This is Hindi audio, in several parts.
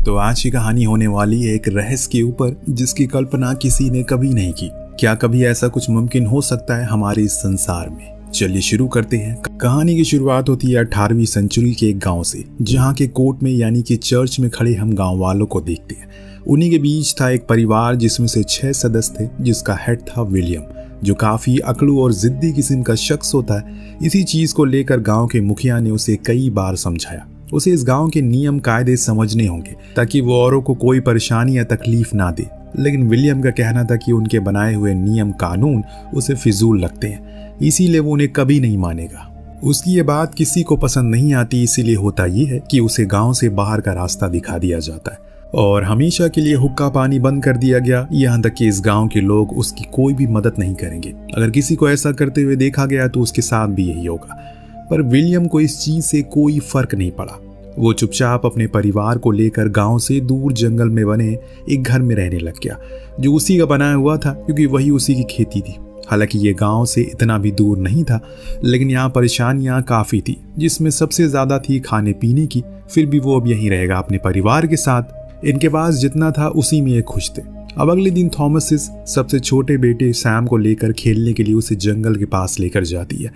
तो आज की कहानी होने वाली है एक रहस्य के ऊपर जिसकी कल्पना किसी ने कभी नहीं की। क्या कभी ऐसा कुछ मुमकिन हो सकता है हमारे इस संसार में? चलिए शुरू करते हैं। कहानी की शुरुआत होती है 18वीं सेंचुरी के एक गांव से, जहां के कोर्ट में यानी कि चर्च में खड़े हम गांव वालों को देखते हैं। उन्हीं के बीच था एक परिवार जिसमें से 6 सदस्य थे, जिसका हेड था विलियम, जो काफी अकड़ू और जिद्दी किस्म का शख्स होता है। इसी चीज को लेकर गांव के मुखिया ने उसे कई बार समझाया। उसे इस गांव के नियम कायदे समझने होंगे ताकि वो औरों को कोई परेशानी या तकलीफ ना दे। लेकिन विलियम का कहना था कि उनके बनाए हुए नियम कानून उसे फिजूल लगते हैं, इसीलिए वो उन्हें कभी नहीं मानेगा। उसकी ये बात किसी को पसंद नहीं आती, इसीलिए होता ये है कि उसे गांव से बाहर का रास्ता दिखा दिया जाता है और हमेशा के लिए हुक्का पानी बंद कर दिया गया। यहाँ तक कि इस गांव के लोग उसकी कोई भी मदद नहीं करेंगे। अगर किसी को ऐसा करते हुए देखा गया तो उसके साथ भी यही होगा। पर विलियम को इस चीज से कोई फर्क नहीं पड़ा। वो चुपचाप अपने परिवार को लेकर गांव से दूर जंगल में बने एक घर में रहने लग गया, जो उसी का बनाया हुआ था, क्योंकि वही उसी की खेती थी। हालांकि ये गांव से इतना भी दूर नहीं था, लेकिन यहाँ परेशानियां काफी थी, जिसमें सबसे ज्यादा थी खाने पीने की। फिर भी वो अब यहीं रहेगा अपने परिवार के साथ। इनके पास जितना था उसी में ये खुश थे। अब अगले दिन थॉमसिस सबसे छोटे बेटे सैम को लेकर खेलने के लिए उसे जंगल के पास लेकर जाती है,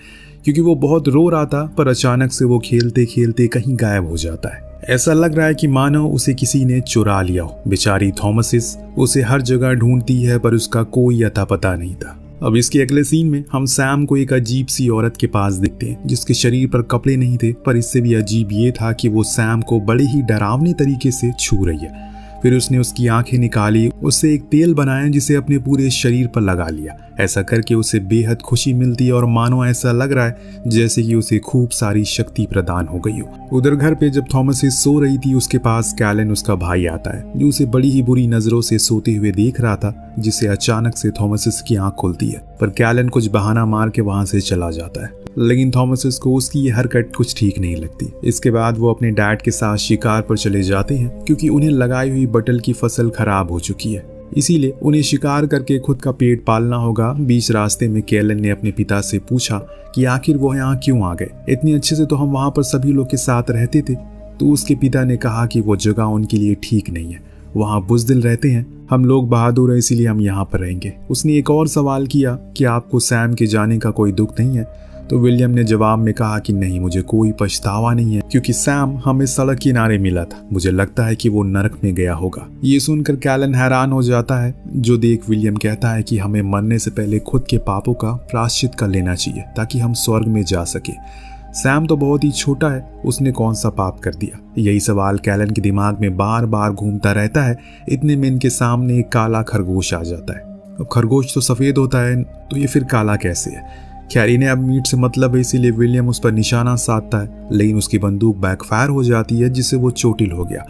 क्योंकि वो बहुत रो रहा था। पर अचानक से वो खेलते खेलते कहीं गायब हो जाता है। ऐसा लग रहा है कि मानो उसे किसी ने चुरा लिया हो। बेचारी थॉमसिस उसे हर जगह ढूंढती है, पर उसका कोई अता पता नहीं था। अब इसके अगले सीन में हम सैम को एक अजीब सी औरत के पास देखते हैं, जिसके शरीर पर कपड़े नहीं थे। पर इससे भी अजीब ये था कि वो सैम को बड़े ही डरावने तरीके से छू रही है। फिर उसने उसकी आंखें निकाली, उससे एक तेल बनाया जिसे अपने पूरे शरीर पर लगा लिया। ऐसा करके उसे बेहद खुशी मिलती है और मानो ऐसा लग रहा है जैसे कि उसे खूब सारी शक्ति प्रदान हो गई हो। उधर घर पे जब थॉमसिस सो रही थी, उसके पास कैलन उसका भाई आता है, जो उसे बड़ी ही बुरी नजरों से सोते हुए देख रहा था, जिससे अचानक से थॉमसिस की आंख खुलती है। पर कैलन कुछ बहाना मार के वहां से चला जाता है। लेकिन थॉमसिस को उसकी ये हरकत कुछ ठीक नहीं लगती। इसके बाद वो अपने डैड के साथ शिकार पर चले जाते हैं, क्योंकि उन्हें लगाई हुई बटल की फसल खराब हो चुकी है, इसीलिए उन्हें शिकार करके खुद का पेट पालना होगा। बीच रास्ते में कैलन ने अपने पिता से पूछा कि आखिर वो यहाँ क्यों आ गए। इतने अच्छे से तो हम वहां पर सभी लोग के साथ रहते थे। तो उसके पिता ने कहा कि वो जगह उनके लिए ठीक नहीं है, वहाँ बुज़दिल रहते हैं। हम लोग बहादुर हैं, इसीलिए हम यहाँ पर रहेंगे। उसने एक और सवाल किया कि आपको सैम के जाने का कोई दुख नहीं है? तो विलियम ने जवाब में कहा कि नहीं, मुझे कोई पछतावा नहीं है, क्योंकि सैम हमें सड़क किनारे मिला था। मुझे लगता है कि वो नरक में गया होगा। ये सुनकर कैलन हैरान हो जाता है, जो देख विलियम कहता है कि हमें मरने से पहले खुद के पापों का प्रायश्चित कर लेना चाहिए, ताकि हम स्वर्ग में जा सके। सैम तो बहुत ही छोटा है, उसने कौन सा पाप कर दिया? यही सवाल कैलन के दिमाग में बार बार घूमता रहता है। इतने में इनके सामने एक काला खरगोश आ जाता है। अब खरगोश तो सफेद होता है, तो ये फिर काला कैसे है? खैर, इन्हें अब मीट से मतलब है, इसीलिए विलियम उस पर निशाना साधता है, लेकिन उसकी बंदूक बैकफायर हो जाती है, जिससे वो चोटिल हो गया।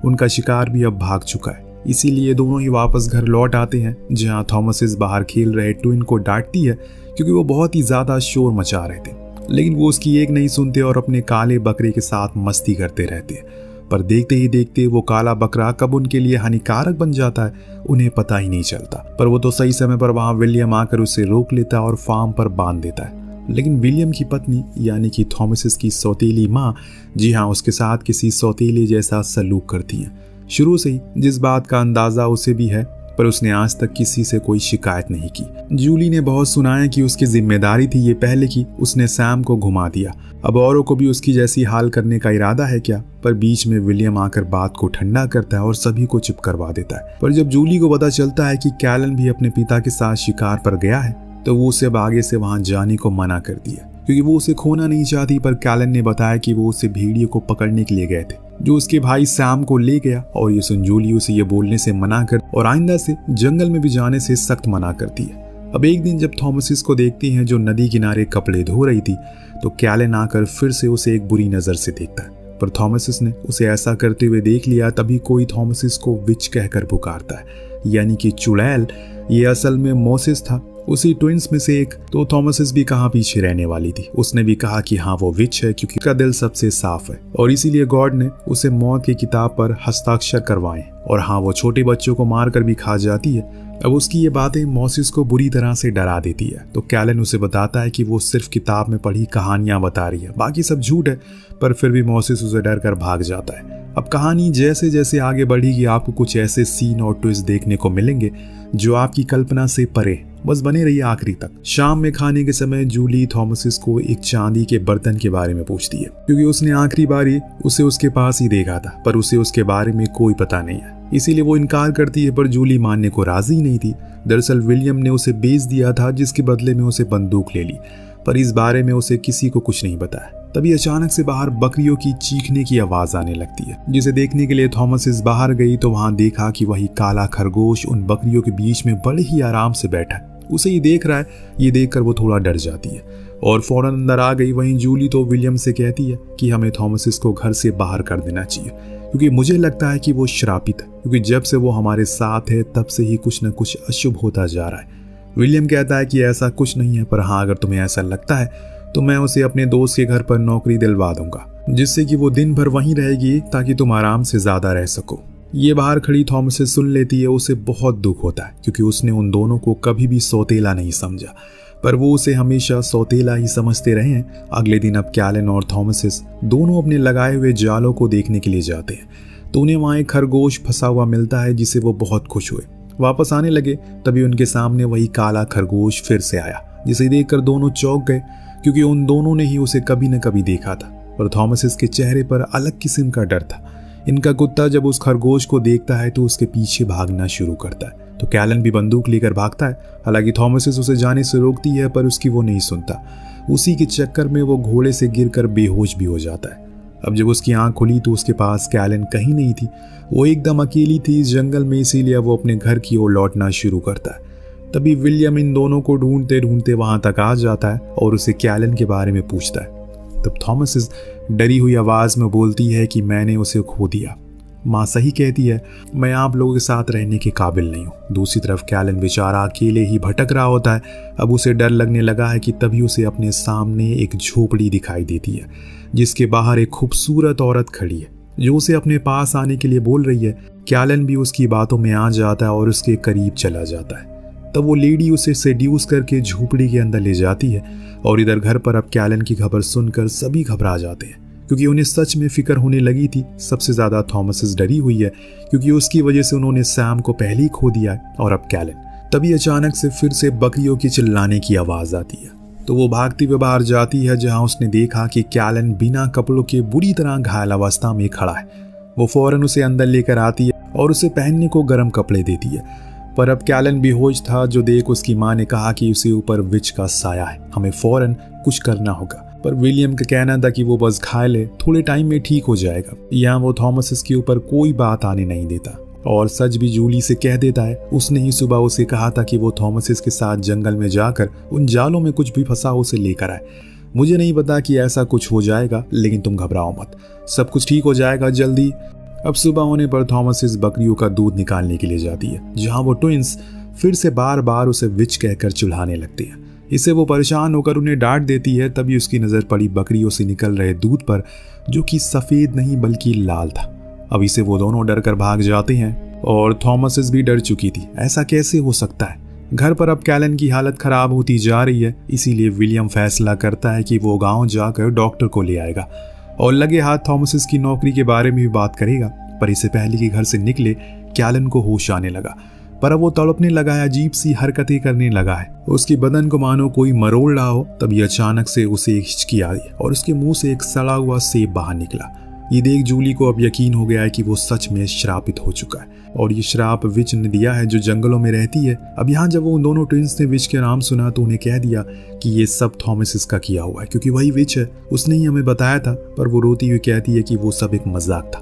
उनका शिकार भी अब भाग चुका है, इसीलिए दोनों ही वापस घर लौट आते हैं, जहां थॉमसिस बाहर खेल रहे ट्विन को डांटती है, क्योंकि वो बहुत ही ज्यादा शोर मचा रहे थे। लेकिन वो उसकी एक नहीं सुनते और अपने काले बकरे के साथ मस्ती करते रहते हैं। पर देखते ही देखते वो काला बकरा कब उनके लिए हानिकारक बन जाता है उन्हें पता ही नहीं चलता। पर वो तो सही समय पर वहां विलियम आकर उसे रोक लेता है और फार्म पर बांध देता है। लेकिन विलियम की पत्नी यानी कि थॉमसिस की सौतेली माँ, जी हाँ, उसके साथ किसी सौतेले जैसा सलूक करती हैं। शुरू से ही जिस बात का अंदाजा उसे भी है, पर उसने आज तक किसी से कोई शिकायत नहीं की। जूली ने बहुत सुनाया कि उसकी जिम्मेदारी थी ये पहले की उसने सैम को घुमा दिया। अब औरों को भी उसकी जैसी हाल करने का इरादा है क्या? पर बीच में विलियम आकर बात को ठंडा करता है और सभी को चुप करवा देता है। पर जब जूली को पता चलता है कि कैलन भी अपने पिता के साथ शिकार पर गया है, तो वो उसे अब आगे से वहां जाने को मना कर दिया, क्योंकि वो उसे खोना नहीं चाहती। पर कैलन ने बताया कि वो उसे भेड़िए को पकड़ने के लिए गए थे, जो उसके भाई सैम को ले गया। और ये सुन जूली उसे ये बोलने से मना कर और आइंदा से जंगल में भी जाने से सख्त मना करती है। अब एक दिन जब थॉमसिस को देखती हैं, जो नदी किनारे कपड़े धो रही थी, तो कैलन आकर फिर से उसे एक बुरी नजर से देखता है। पर थॉमसिस ने उसे ऐसा करते हुए देख लिया, तभी कोई थॉमसिस को विच कहकर पुकारता है, यानी कि चुड़ैल। ये असल में मोसेस था, उसी ट्विंस में से एक। तो थॉमसिस भी कहाँ पीछे रहने वाली थी। उसने भी कहा कि हाँ, वो विच है, क्योंकि उसका दिल सबसे साफ है और इसीलिए गॉड ने उसे मौत की किताब पर हस्ताक्षर करवाए। और हाँ, वो छोटे बच्चों को मारकर भी खा जाती है। अब उसकी ये बातें मोसेस को बुरी तरह से डरा देती है। तो कैलन उसे बताता है कि वो सिर्फ किताब में पढ़ी कहानियां बता रही है, बाकी सब झूठ है। पर फिर भी मोसेस उसे डर कर भाग जाता है। अब कहानी जैसे जैसे आगे बढ़ेगी आपको कुछ ऐसे सीन और ट्विस्ट देखने को मिलेंगे जो आपकी कल्पना से परे। बस बने रहिए आखिरी तक। शाम में खाने के समय जूली थॉमसिस को एक चांदी के बर्तन के बारे में पूछती है, क्योंकि उसने आखिरी बारी उसे उसके पास ही देखा था, पर उसे उसके बारे में कोई पता नहीं है। इसीलिए वो इनकार करती है, पर जूली मानने को राजी नहीं थी। दरअसल विलियम ने उसे बेच दिया था, जिसके बदले में उसे बंदूक ले ली, पर इस बारे में उसे किसी को कुछ नहीं बताया। तभी अचानक से बाहर बकरियों की चीखने की आवाज आने लगती है, जिसे देखने के लिए थॉमसिस बाहर गई तो वहां देखा कि वही काला खरगोश उन बकरियों के बीच में बड़े ही आराम से बैठा है। उसे ही देख रहा है। ये देखकर वो थोड़ा डर जाती है और फौरन अंदर आ गई। वहीं जूली तो विलियम से कहती है कि हमें थॉमसिस को घर से बाहर कर देना चाहिए, क्योंकि मुझे लगता है कि वो श्रापित है, क्योंकि जब से वो हमारे साथ है तब से ही कुछ न कुछ अशुभ होता जा रहा है। विलियम कहता है कि ऐसा कुछ नहीं है, पर हाँ, अगर तुम्हें ऐसा लगता है तो मैं उसे अपने दोस्त के घर पर नौकरी दिलवा दूंगा, जिससे कि वो दिन भर वहीं रहेगी ताकि तुम आराम से ज्यादा रह सको। ये बाहर खड़ी थॉमसिस सुन लेती है। उसे बहुत दुख होता है, क्योंकि उसने उन दोनों को कभी भी सौतेला नहीं समझा, पर वो उसे हमेशा सौतेला ही समझते रहे हैं। अगले दिन अब कैलन और थॉमसिस दोनों अपने लगाए हुए जालों को देखने के लिए जाते हैं, तो उन्हें वहाँ एक खरगोश फंसा हुआ मिलता है, जिसे वो बहुत खुश हुए। वापस आने लगे तभी उनके सामने वही काला खरगोश फिर से आया, जिसे देखकर दोनों चौंक गए, क्योंकि उन दोनों ने ही उसे कभी न कभी देखा था। पर थॉमसिस के चेहरे पर अलग किस्म का डर था। इनका कुत्ता जब उस खरगोश को देखता है तो उसके पीछे भागना शुरू करता है, तो कैलन भी बंदूक लेकर भागता है। हालांकि थॉमसिस उसे जाने से रोकती है, पर उसकी वो नहीं सुनता। उसी के चक्कर में वो घोड़े से गिरकर बेहोश भी हो जाता है। अब जब उसकी आंख खुली तो उसके पास कैलन कहीं नहीं थी। वो एकदम अकेली थी इस जंगल में, इसीलिए वो अपने घर की ओर लौटना शुरू करता है। तभी विलियम इन दोनों को ढूंढते ढूंढते वहां तक आ जाता है और उसे कैलन के बारे में पूछता है। तब थॉमसिस डरी हुई आवाज में बोलती है कि मैंने उसे खो दिया। माँ सही कहती है, मैं आप लोगों के साथ रहने के काबिल नहीं हूँ। दूसरी तरफ कैलन बेचारा अकेले ही भटक रहा होता है। अब उसे डर लगने लगा है कि तभी उसे अपने सामने एक झोपड़ी दिखाई देती है, जिसके बाहर एक खूबसूरत औरत खड़ी है, जो उसे अपने पास आने के लिए बोल रही है। कैलन भी उसकी बातों में आ जाता है और उसके करीब चला जाता है। तब वो लेडी उसे सेड्यूस करके झोपड़ी के अंदर ले जाती है, और इधर घर पर अब कैलन की खबर सुनकर सभी घबरा जाते हैं, क्योंकि उन्हें सच में फिक्र होने लगी थी। सबसे ज्यादा थॉमसिस डरी हुई है, क्योंकि उसकी वजह से उन्होंने सैम को पहले ही खो दिया है, और अब कैलन। तभी अचानक से फिर से बकरियों की चिल्लाने की आवाज आती है, तो वो भागती हुई बाहर जाती है, जहां उसने देखा कि कैलन बिना कपड़ों के बुरी तरह घायल अवस्था में खड़ा है। वो फौरन उसे अंदर लेकर आती है और उसे पहनने को गर्म कपड़े देती है, पर अब कैलन बेहोश था, जो देख उसकी माँ ने कहा कि उसे ऊपर विच का साया है, हमें फौरन कुछ करना होगा। पर विलियम का कहना था कि वो बस घायल है, थोड़े टाइम में ठीक हो जाएगा। यहाँ वो थॉमसिस के ऊपर कोई बात आने नहीं देता, और सच भी जूली से कह देता है। उसने ही सुबह उसे कहा था कि वो थॉमसिस के साथ जंगल में जाकर उन जालों में कुछ भी फंसा उसे लेकर आए। मुझे नहीं पता कि ऐसा कुछ हो जाएगा, लेकिन तुम घबराओ मत, सब कुछ ठीक हो जाएगा जल्दी। अब सुबह होने पर थॉमसिस बकरियों का दूध निकालने के लिए जाती है, जहां वो ट्विंस फिर से बार बार उसे विच कहकर चिल्लाने लगते हैं। इससे वो परेशान होकर उन्हें डांट देती है। तभी उसकी नजर पड़ी बकरियों से निकल रहे दूध पर, जो कि सफेद नहीं बल्कि लाल था। अब इसे वो दोनों डर कर भाग जाते हैं, और थॉमसिस भी डर चुकी थी। ऐसा कैसे हो सकता है? घर पर अब कैलन की हालत खराब होती जा रही है, इसीलिए विलियम फैसला करता है कि वो गाँव जाकर डॉक्टर को ले आएगा और लगे हाथ थॉमसिस की नौकरी के बारे में भी बात करेगा। पर इससे पहले कि घर से निकले, कैलन को होश आने लगा, पर अब वो तड़पने लगा है, अजीब सी हरकतें करने लगा है। उसके बदन को मानो कोई मरोड़ रहा हो। तभी अचानक से उसे एक हिचकी आई और उसके मुंह से एक सड़ा हुआ सेब बाहर निकला। ये देख जूली को अब यकीन हो गया है कि वो सच में श्रापित हो चुका है, और ये श्राप विच ने दिया है, जो जंगलों में रहती है। अब यहाँ जब वो उन दोनों ट्विंस ने विच के नाम सुना तो उन्हें कह दिया कि ये सब थॉमसिस का किया हुआ है, क्योंकि वही विच है, उसने ही हमें बताया था। पर वो रोती हुई कहती है कि वो सब एक मजाक था,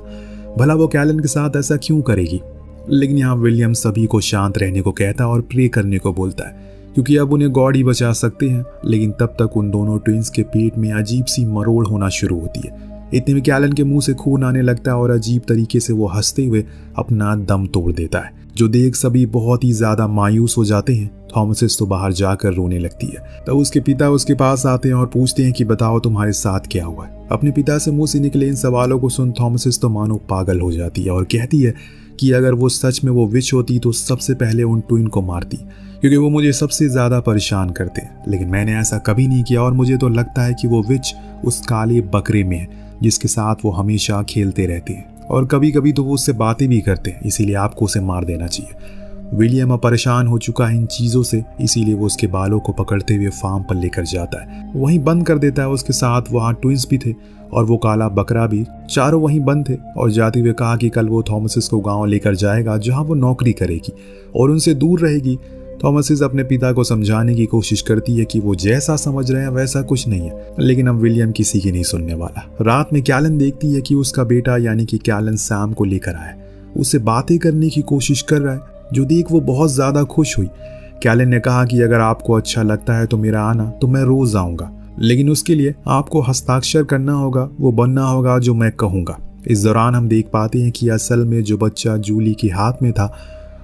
भला वो कैलन के साथ ऐसा क्यों करेगी। लेकिन यहाँ विलियम सभी को शांत रहने को कहता है और प्रे करने को बोलता है, क्योंकि अब उन्हें गॉड ही बचा सकते हैं। लेकिन तब तक उन दोनों ट्विंस के पेट में अजीब सी मरोड़ होना शुरू होती है। इतने में कैलन के मुंह से खून आने लगता है और अजीब तरीके से वो हंसते हुए अपना दम तोड़ देता है, जो देख सभी बहुत ही ज्यादा मायूस हो जाते हैं। थॉमसिस तो बाहर जाकर रोने लगती है। तब उसके पिता उसके पास आते हैं और पूछते हैं कि बताओ तुम्हारे साथ क्या हुआ है। अपने पिता से मुंह से निकले इन सवालों को सुन थॉमसिस तो मानो पागल हो जाती है और कहती है कि अगर वो सच में वो विच होती तो सबसे पहले उन ट्विन को मारती, क्योंकि वो मुझे सबसे ज्यादा परेशान करते हैं। लेकिन मैंने ऐसा कभी नहीं किया, और मुझे तो लगता है कि वो विच उस काले बकरे में है जिसके साथ वो हमेशा खेलते रहते हैं। और कभी कभी तो वो उससे बातें भी करते हैं, इसीलिए आपको उसे मार देना चाहिए। विलियम अब परेशान हो चुका है इन चीज़ों से, इसीलिए वो उसके बालों को पकड़ते हुए फार्म पर लेकर जाता है, वहीं बंद कर देता है। उसके साथ वहाँ ट्विंस भी थे और वो काला बकरा भी, चारों वहीं बंद थे। और जाते हुए कहा कि कल वो थॉमसिस को गांव लेकर जाएगा जहां वो नौकरी करेगी और उनसे दूर रहेगी। थॉमसिस अपने पिता को समझाने की कोशिश करती है कि वो जैसा समझ रहे हैं वैसा कुछ नहीं है, लेकिन अब विलियम किसी की नहीं सुनने वाला। रात में कैलन देखती है कि उसका बेटा यानी कि कैलन सैम को लेकर आया, उससे बातें करने की कोशिश कर रहा है, जो देख वो बहुत ज़्यादा खुश हुई। कैलन ने कहा कि अगर आपको अच्छा लगता है तो मेरा आना तो मैं रोज़ आऊँगा, लेकिन उसके लिए आपको हस्ताक्षर करना होगा, वो बनना होगा जो मैं कहूँगा। इस दौरान हम देख पाते हैं कि असल में जो बच्चा जूली के हाथ में था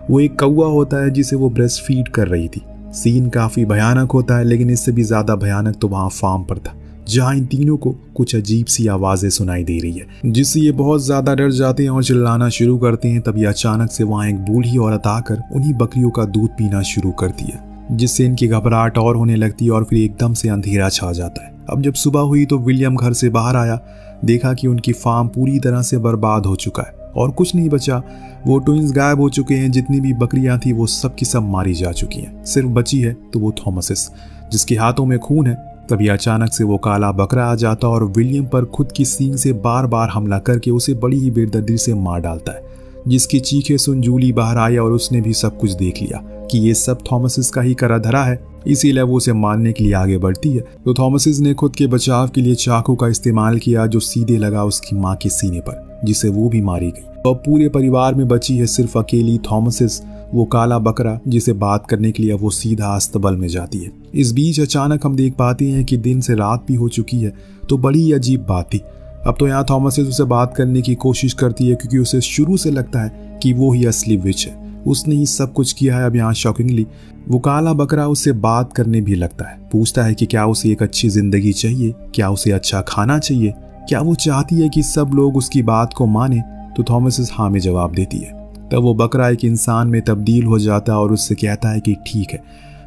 वो एक कौवा होता है जिसे वो ब्रेस्ट फीड कर रही थी। सीन काफ़ी भयानक होता है, लेकिन इससे भी ज़्यादा भयानक तो वहाँ फार्म पर था, जहाँ इन तीनों को कुछ अजीब सी आवाज़ें सुनाई दे रही है, जिससे ये बहुत ज़्यादा डर जाते हैं और चिल्लाना शुरू करते हैं। तभी अचानक से वहाँ एक बूढ़ी औरत आकर उन्हीं बकरियों का दूध पीना शुरू करती है, जिससे इनकी घबराहट और होने लगती है और फिर एकदम से अंधेरा छा जाता है। अब जब सुबह हुई तो विलियम घर से बाहर आया, देखा कि उनकी फार्म पूरी तरह से बर्बाद हो चुका है और कुछ नहीं बचा। वो ट्विंस गायब हो चुके हैं, जितनी भी बकरियां थी वो सब की सब मारी जा चुकी हैं। सिर्फ बची है तो वो थॉमसिस, जिसके हाथों में खून है। तभी अचानक से वो काला बकरा आ जाता और विलियम पर खुद की सींग से बार बार हमला करके उसे बड़ी ही बेदर्दी से मार डालता है, जिसकी चीखें सुन जूली बाहर आई और उसने भी सब कुछ देख लिया कि ये सब थॉमसिस का ही करा धरा है, इसीलिए वो उसे मारने के लिए आगे बढ़ती है। तो थॉमसिस ने खुद के बचाव के लिए चाकू का इस्तेमाल किया, जो सीधे लगा उसकी माँ के सीने पर, जिसे वो भी मारी गई। और पूरे परिवार में बची है सिर्फ अकेली थॉमसिस, वो काला बकरा, जिसे बात करने के लिए वो सीधा अस्तबल में जाती है। इस बीच अचानक हम देख पाते हैं कि दिन से रात भी हो चुकी है, तो बड़ी अजीब बात थी। अब तो यहाँ थॉमसिस उसे बात करने की कोशिश करती है, क्योंकि उसे शुरू से लगता है कि वो ही असली विच है, उसने ही सब कुछ किया है। अब यहाँ शॉकिंगली वो काला बकरा उससे बात करने भी लगता है, पूछता है कि क्या उसे एक अच्छी जिंदगी चाहिए, क्या उसे अच्छा खाना चाहिए, क्या वो चाहती है कि सब लोग उसकी बात को माने। तो थॉमसिस हाँ में जवाब देती है। तब वो बकरा एक इंसान में तब्दील हो जाता है और उससे कहता है कि ठीक है,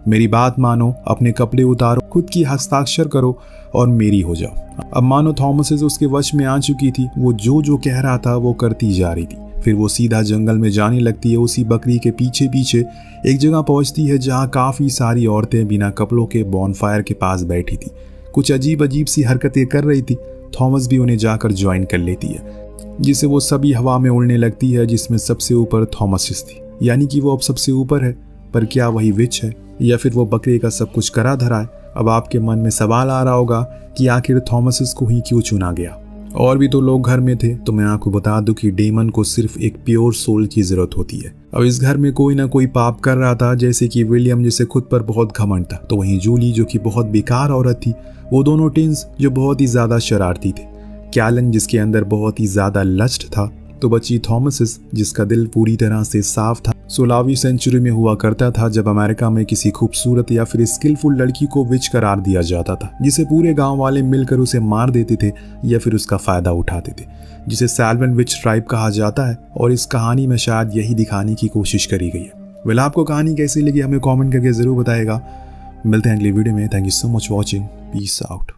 मेरी बात मानो, अपने कपड़े उतारो, खुद की हस्ताक्षर करो और मेरी हो जाओ। अब मानो थॉमसिस उसके वश में आ चुकी थी, वो जो कह रहा था वो करती जा रही थी। फिर वो सीधा जंगल में जाने लगती है, उसी बकरी के पीछे पीछे एक जगह पहुंचती है जहां काफ़ी सारी औरतें बिना कपड़ों के बॉनफायर के पास बैठी थी, कुछ अजीब अजीब सी हरकतें कर रही थी। थॉमस भी उन्हें जाकर ज्वाइन कर लेती है, जिससे वो सभी हवा में उड़ने लगती है, जिसमें सबसे ऊपर थॉमसिस थी, यानी कि वो अब सबसे ऊपर है। पर क्या वही विच है या फिर वो बकरे का सब कुछ करा धरा है? अब आपके मन में सवाल आ रहा होगा कि आखिर थॉमसिस को ही क्यों चुना गया। और भी तो लोग घर में थे, तो मैं आपको बता दूं कि डेमन को सिर्फ एक प्योर सोल की जरूरत होती है। अब इस घर में कोई ना कोई पाप कर रहा था, जैसे कि विलियम जिसे खुद पर बहुत घमंड था, तो वहीं जूली जो कि बहुत बेकार औरत थी, वो दोनों टिन्स जो बहुत ही ज्यादा शरारती थे, कैलन जिसके अंदर बहुत ही ज्यादा लस्ट था, तो बची थॉमसिस जिसका दिल पूरी तरह से साफ था। 16वीं सेंचुरी में हुआ करता था जब अमेरिका में किसी खूबसूरत या फिर स्किलफुल लड़की को विच करार दिया जाता था, जिसे पूरे गांव वाले मिलकर उसे मार देते थे या फिर उसका फायदा उठाते थे, जिसे सैल्वन विच ट्राइब कहा जाता है। और इस कहानी में शायद यही दिखाने की कोशिश करी गई है। वेल, आपको कहानी कैसी लगी हमें कॉमेंट करके जरूर बताएगा। मिलते हैं अगली वीडियो में। Thank you so much watching. Peace out.